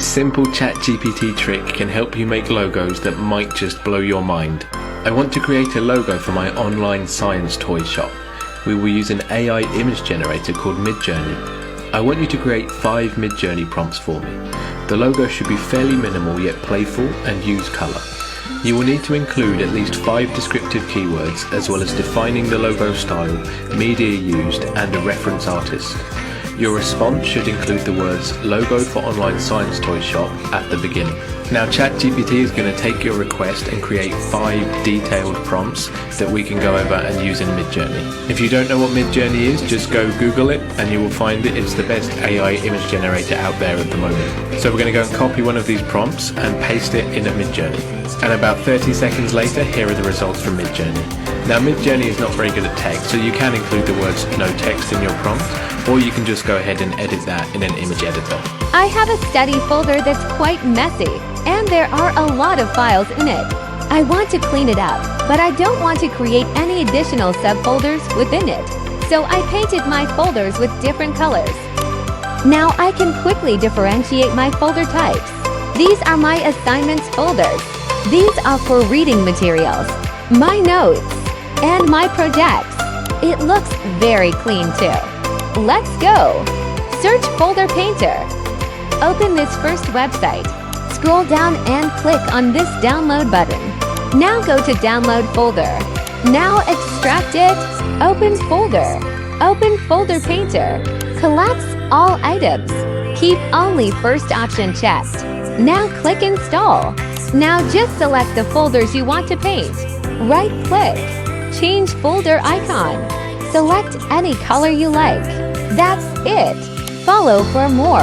This simple ChatGPT trick can help you make logos that might just blow your mind. I want to create a logo for my online science toy shop. We will use an AI image generator called Midjourney. I want you to create 5 Midjourney prompts for me. The logo should be fairly minimal yet playful and use colour. You will need to include at least 5 descriptive keywords as well as defining the logo style, media used and a reference artist. Your response should include the words logo for online science toy shop at the beginning. Now ChatGPT is going to take your request and create 5 detailed prompts that we can go over and use in Midjourney. If you don't know what Midjourney is, just go Google it and you will find it. It's the best AI image generator out there at the moment. So we're going to go and copy one of these prompts and paste it in a Midjourney. And about 30 seconds later, here are the results from Midjourney. Now Midjourney is not very good at text, so you can include the words no text in your prompt, or you can just go ahead and edit that in an image editor. I have a study folder that's quite messy, and there are a lot of files in it. I want to clean it up, but I don't want to create any additional subfolders within it, so I painted my folders with different colors. Now I can quickly differentiate my folder types. These are my assignments folders. These are for reading materials, my notes, and my projects. It looks very clean too. Let's go! Search Folder Painter. Open this first website. Scroll down and click on this download button. Now go to Download Folder. Now extract it. Open Folder. Open Folder Painter. Collapse all items. Keep only first option checked. Now click Install. Now just select the folders you want to paint. Right-click. Change folder icon. Select any color you like. That's it. Follow for more.